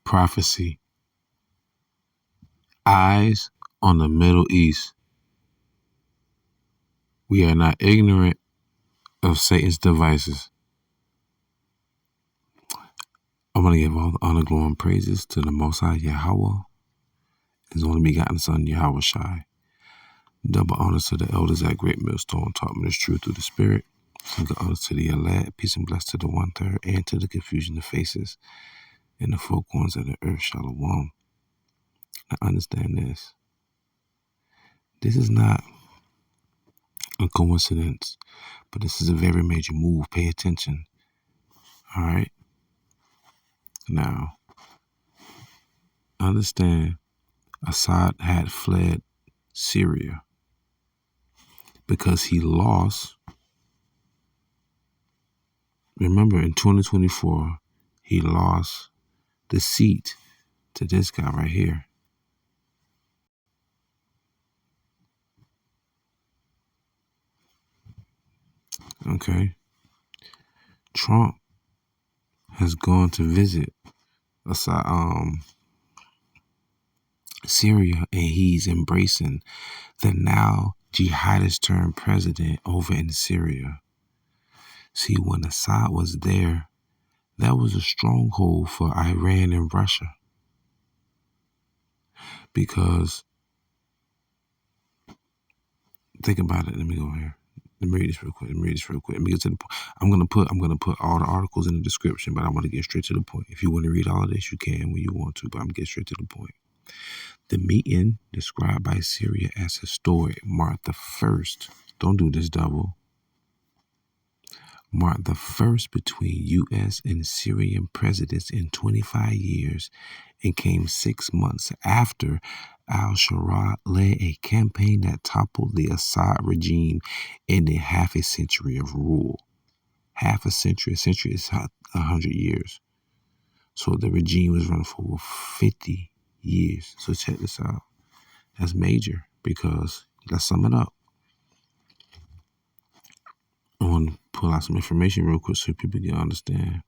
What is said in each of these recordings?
prophecy. Eyes on the Middle East. We are not ignorant of Satan's devices. I want to give all the honor, glory, and praises to the Most High Yahawah, His only begotten Son, YAHAWASHI. Double honors to the elders at Great Millstone, taught me this truth through the Spirit. Single honors to the elect, peace and blessed to the 1/3, and to the confusion of faces and the four corners of the earth. Shalom. Now understand this. This is not a coincidence, but this is a very major move. Pay attention. All right? Now, understand Assad had fled Syria because he lost. Remember, in 2024, he lost the seat to this guy right here. Okay? Trump has gone to visit Syria, and he's embracing the now jihadist turned president over in Syria. See, when Assad was there, that was a stronghold for Iran and Russia. Because, think about it. Let me go here. Let me read this real quick. Let me get to the point. I'm gonna put all the articles in the description, but I want to get straight to the point. If you want to read all of this, you can when you want to, but I'm gonna get straight to the point. The meeting, described by Syria as historic, marked the first. Don't do this double. Marked the first between U.S. and Syrian presidents in 25 years, and came 6 months after al-Shara led a campaign that toppled the Assad regime, ending half a century of rule. Half a century. A century is 100 years. So the regime was running for over 50 years. So check this out. That's major because, let's sum it up. I want to pull out some information real quick so people can understand.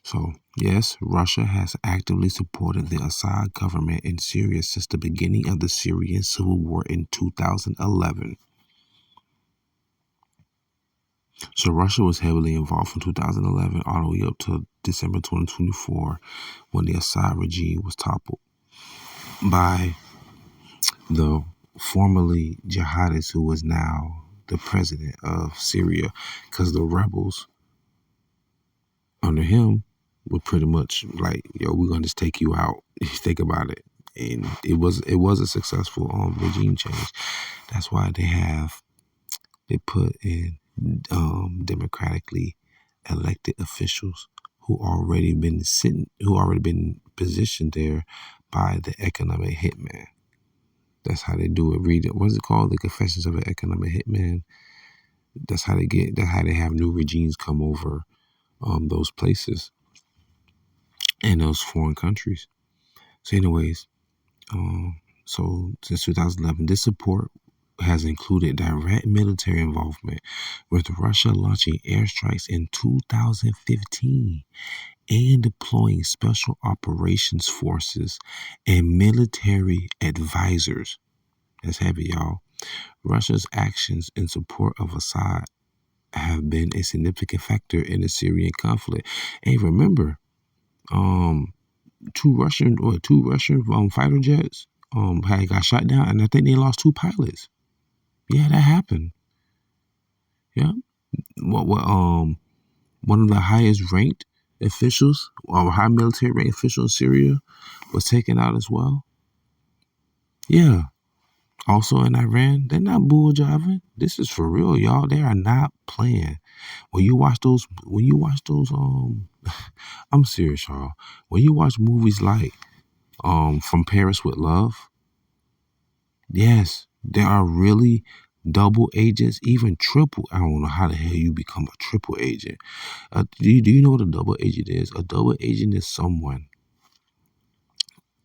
So, yes, Russia has actively supported the Assad government in Syria since the beginning of the Syrian civil war in 2011. So Russia was heavily involved from 2011 all the way up to December 2024 when the Assad regime was toppled by the formerly jihadist who was now the president of Syria, because the rebels under him were pretty much like, yo, we're going to just take you out. Think about it. And it was a successful regime change. That's why they put in democratically elected officials who already been positioned there by the economic hitman. That's how they do it. Read it. What's it called? The Confessions of an Economic Hitman. That's how they have new regimes come over those places and those foreign countries. So anyways, so since 2011, this support has included direct military involvement, with Russia launching airstrikes in 2015 and deploying special operations forces and military advisors. That's heavy, y'all. Russia's actions in support of Assad have been a significant factor in the Syrian conflict. And remember, two Russian fighter jets had got shot down, and I think they lost 2 pilots. Yeah, that happened. Yeah. One of the highest ranked officials, or high military ranked official in Syria, was taken out as well. Yeah. Also in Iran, they're not bull jiving. This is for real, y'all. They are not playing. When you watch those, I'm serious, y'all. When you watch movies like From Paris with Love, yes, there are really double agents, even triple. I don't know how the hell you become a triple agent. Do you know what a double agent is? A double agent is someone.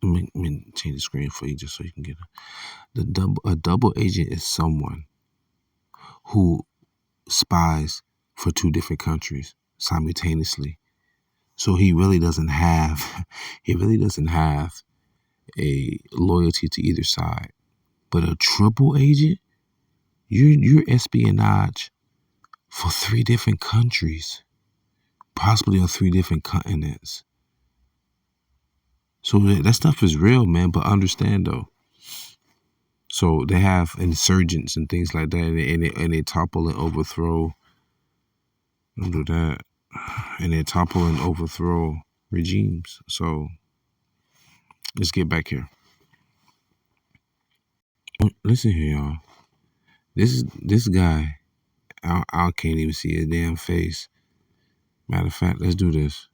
Let me change the screen for you just so you can get it. A double agent is someone who spies for 2 different countries simultaneously. So he really doesn't have a loyalty to either side. But a triple agent, you're espionage for 3 different countries, possibly on 3 different continents. So that stuff is real, man. But understand though. So they have insurgents and things like that, and they topple and overthrow. Don't do that. And they topple and overthrow regimes. So let's get back here. Listen here, y'all. This guy, I can't even see his damn face. Matter of fact, let's do this.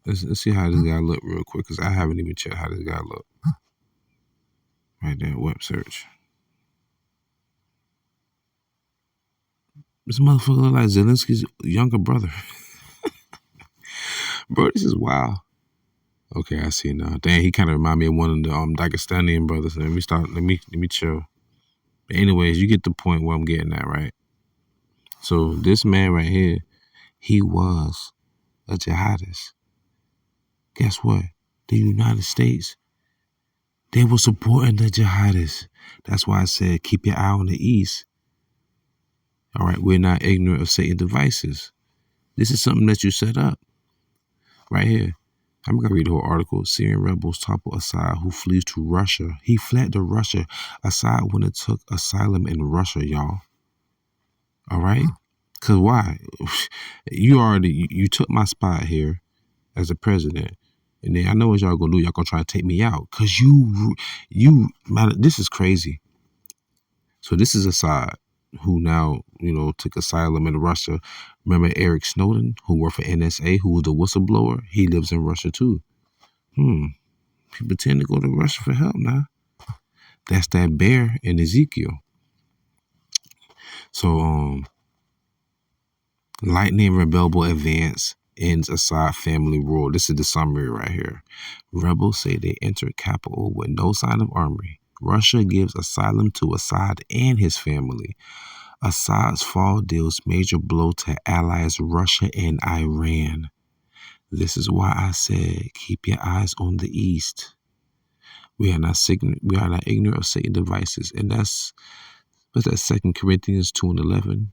Let's see how this guy look real quick, because I haven't even checked how this guy look. Right there, web search. This motherfucker look like Zelensky's younger brother. Bro, this is wild. Okay, I see now. Dang, he kind of remind me of one of the Dagestanian brothers. Let me chill. But anyways, you get the point where I'm getting at, right? So this man right here, he was a jihadist. Guess what? The United States, they were supporting the jihadists. That's why I said keep your eye on the East. All right, we're not ignorant of Satan's devices. This is something that you set up right here. I'm going to read the whole article. Syrian rebels topple Assad, who flees to Russia. He fled to Russia. Assad went and took asylum in Russia, y'all. All right? Because why? You took my spot here as a president. And then I know what y'all going to do. Y'all going to try to take me out. Because this is crazy. So this is Assad, who now, took asylum in Russia. Remember Eric Snowden, who worked for NSA, who was the whistleblower? He lives in Russia too. People tend to go to Russia for help now. That's that bear in Ezekiel. So, lightning rebel advance ends Assad family rule. This is the summary right here. Rebels say they entered capital with no sign of armory. Russia gives asylum to Assad and his family. Assad's fall deals major blow to allies Russia and Iran. This is why I said keep your eyes on the East. We are not ignorant of Satan's devices, and that's 2 Corinthians 2:11.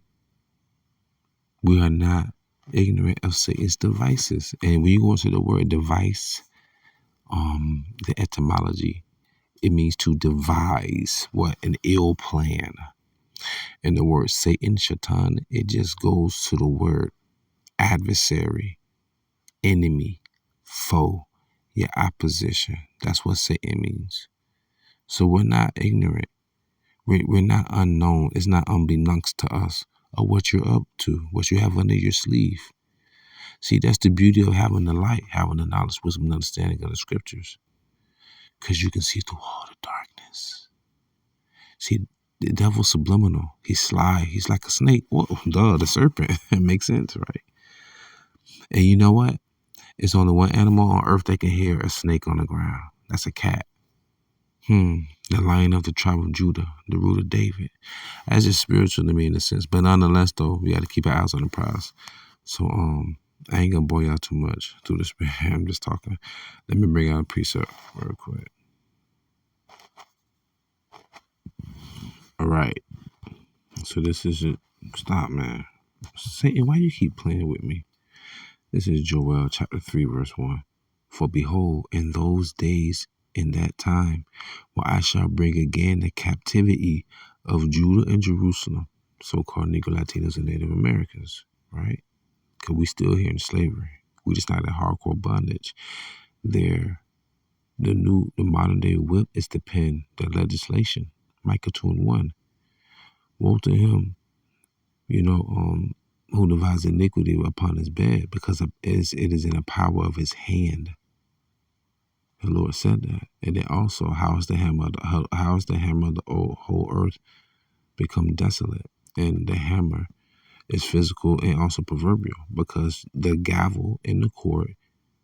We are not ignorant of Satan's devices, and when you go into the word device, the etymology, it means to devise an ill plan. And the word Satan, Shaitan, it just goes to the word adversary, enemy, foe, your opposition. That's what Satan means. So we're not ignorant. We're not unknown. It's not unbeknownst to us of what you're up to, what you have under your sleeve. See, that's the beauty of having the light, having the knowledge, wisdom, and understanding of the scriptures. Because you can see through all the darkness. See, the devil's subliminal. He's sly. He's like a snake. Whoa, the serpent. It makes sense, right? And you know what? It's only one animal on earth that can hear a snake on the ground. That's a cat. The Lion of the tribe of Judah, the root of David. That's just spiritual to me in a sense. But nonetheless, though, we got to keep our eyes on the prize. So, I ain't gonna bore y'all too much through this. I'm just talking. Let me bring out a precept real quick. All right. So this is it. Stop, man. Satan, why you keep playing with me? This is Joel chapter 3, verse 1. For behold, in those days, in that time, where I shall bring again the captivity of Judah and Jerusalem, so-called Negro Latinos and Native Americans, right? Because we still here in slavery. We just not in hardcore bondage. The modern day whip is the pen, the legislation. Micah 2:1. Woe to him, who divides iniquity upon his bed, because it is in the power of his hand. The Lord said that. And then also, how is the hammer of the whole earth become desolate? And the hammer is physical and also proverbial, because the gavel in the court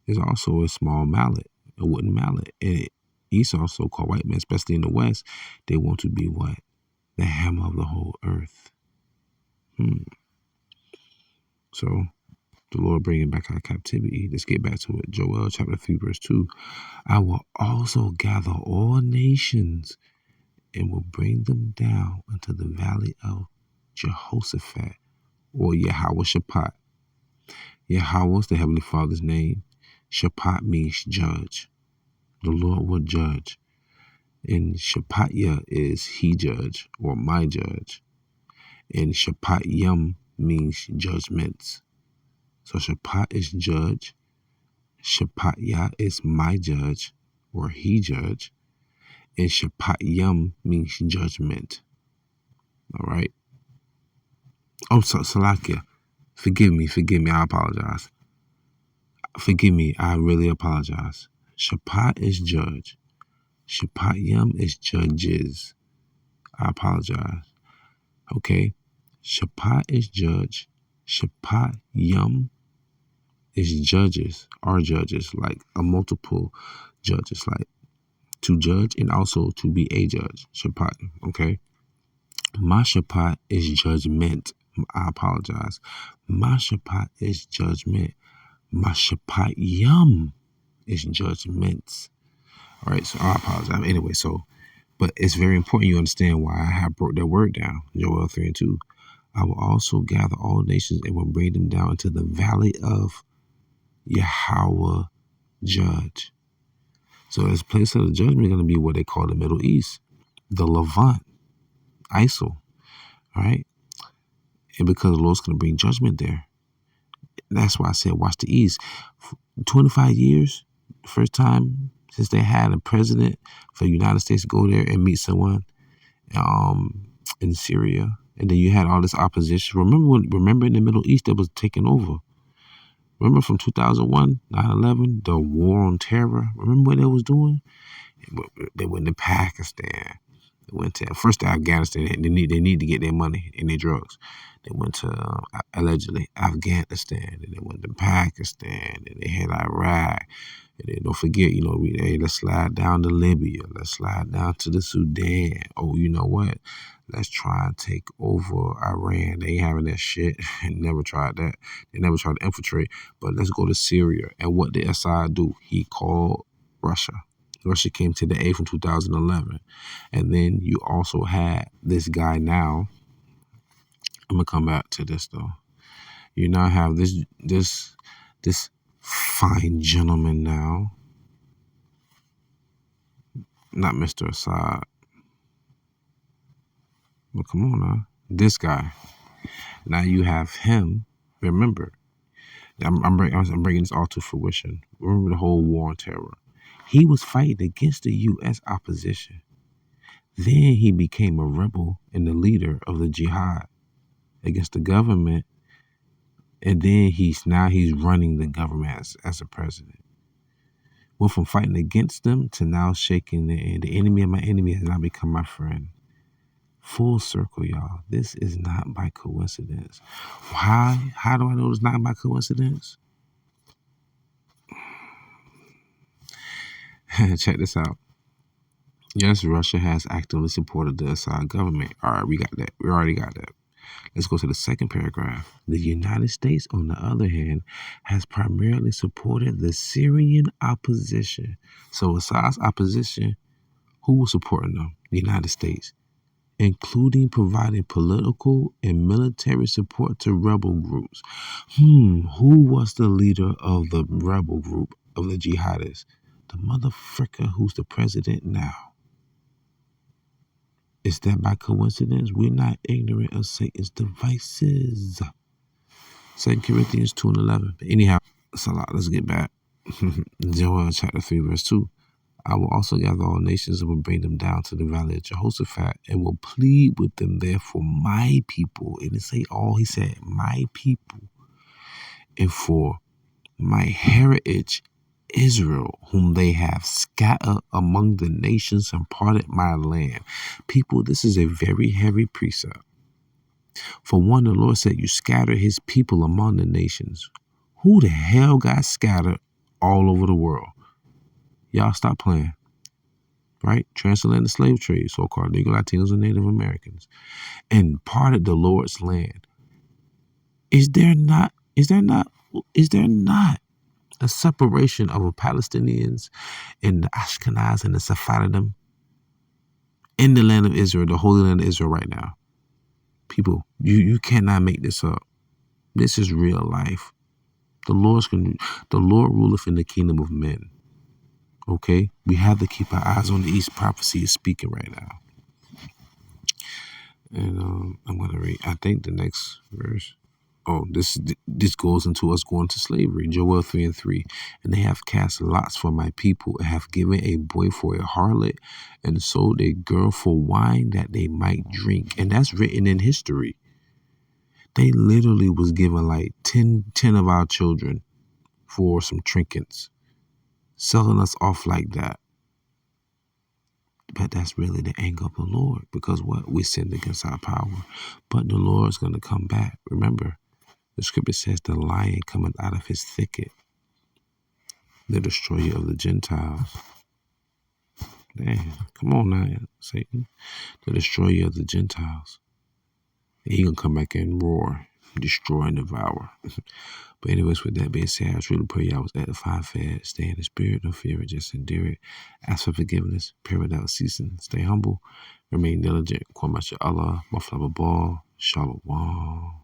is also a small mallet, a wooden mallet. And Esau, so-called white men, especially in the West, they want to be what? The hammer of the whole earth. So The Lord bringing back our captivity. Let's get back to it. Joel chapter 3, verse 2. I will also gather all nations and will bring them down into the valley of Jehoshaphat, or YAHAWASHI. Yahweh is the Heavenly Father's name. Shaphat means judge. The Lord will judge. And Shaphatya is he judge or my judge. And Shapatyam means judgments. So Shaphat is judge. Shapatya is my judge or he judge. And Shapatyam means judgment. All right. Oh, so Salakia. Forgive me. I apologize. Forgive me. I really apologize. Shaphat is judge. Shapatyam is judges. I apologize. Okay. Shaphat is judge. Shapatyam is judges, are judges, like a multiple judges, like to judge and also to be a judge. Shaphat. Okay. My Shaphat is judgment. I apologize. My Shaphat is judgment. My Shapatyam is judgments. All right, so I apologize. Anyway, but it's very important you understand why I have broke that word down. Joel 3 and 2. I will also gather all nations and will bring them down into the valley of Yahawah judge. So this place of the judgment is going to be what they call the Middle East, the Levant, ISIL, right? And because the Lord's going to bring judgment there. That's why I said watch the East. 25 years, the first time since they had a president for the United States to go there and meet someone in Syria. And then you had all this opposition. Remember in the Middle East that was taking over. Remember from 2001, 9/11, the war on terror. Remember what they was doing? They went to Pakistan. They went to first to Afghanistan. They need to get their money and their drugs. They went to allegedly Afghanistan, and they went to Pakistan, and they had Iraq. And then don't forget, let's slide down to Libya. Let's slide down to the Sudan. Oh, you know what? Let's try and take over Iran. They ain't having that shit. Never tried that. They never tried to infiltrate. But let's go to Syria. And what did Assad do? He called Russia. Russia came to the aid from 2011. And then you also had this guy now. I'm going to come back to this, though. You now have this fine gentleman now. Not Mr. Assad. Well, come on now. This guy. Now you have him. Remember, I'm bringing this all to fruition. Remember the whole war on terror. He was fighting against the U.S. opposition. Then he became a rebel and the leader of the jihad against the government. And then he's running the government as a president. Went from fighting against them to now shaking the enemy of my enemy has now become my friend. Full circle, y'all. This is not by coincidence. Why? How do I know it's not by coincidence? Check this out. Yes, Russia has actively supported the Assad government. All right, we got that. We already got that. Let's go to the second paragraph. The United States, on the other hand, has primarily supported the Syrian opposition. So Assad's opposition, who was supporting them? The United States, including providing political and military support to rebel groups. Who was the leader of the rebel group of the jihadists? The motherfucker who's the president now. Is that by coincidence? We're not ignorant of Satan's devices. 2 Corinthians 2 and 11. But anyhow, let's get back. Joel chapter 3 verse 2. I will also gather all nations and will bring them down to the valley of Jehoshaphat and will plead with them there for my people. It didn't say all, he said my people. And for my heritage, Israel, whom they have scattered among the nations and parted my land. People, this is a very heavy precept. For one, the Lord said, you scatter his people among the nations. Who the hell got scattered all over the world? Y'all stop playing. Right? Transatlantic slave trade, so-called Negro Latinos and Native Americans. And parted the Lord's land. Is there not Is there not a separation of the Palestinians and the Ashkenaz and the Sephardim in the land of Israel, the Holy Land of Israel right now? People, you cannot make this up. This is real life. The Lord ruleth in the kingdom of men. Okay? We have to keep our eyes on the East. Prophecy is speaking right now. And I'm going to read, I think the next verse. Oh, this goes into us going to slavery. Joel 3:3. And they have cast lots for my people, and have given a boy for a harlot, and sold a girl for wine that they might drink. And that's written in history. They literally was given like 10 of our children for some trinkets, selling us off like that. But that's really the anger of the Lord, because what? We sinned against our power. But the Lord's going to come back. Remember, the scripture says the lion cometh out of his thicket, the destroyer of the Gentiles. Man, come on now, Satan. The destroyer of the Gentiles. And he going to come back and roar, destroy and devour. But anyways, with that being said, I truly pray y'all was edified, fed, stay in the spirit, no fear, and just endure it. Ask for forgiveness, pray without ceasing, stay humble, remain diligent, Kwamacha Allah, Maflaba Ball, Shalom.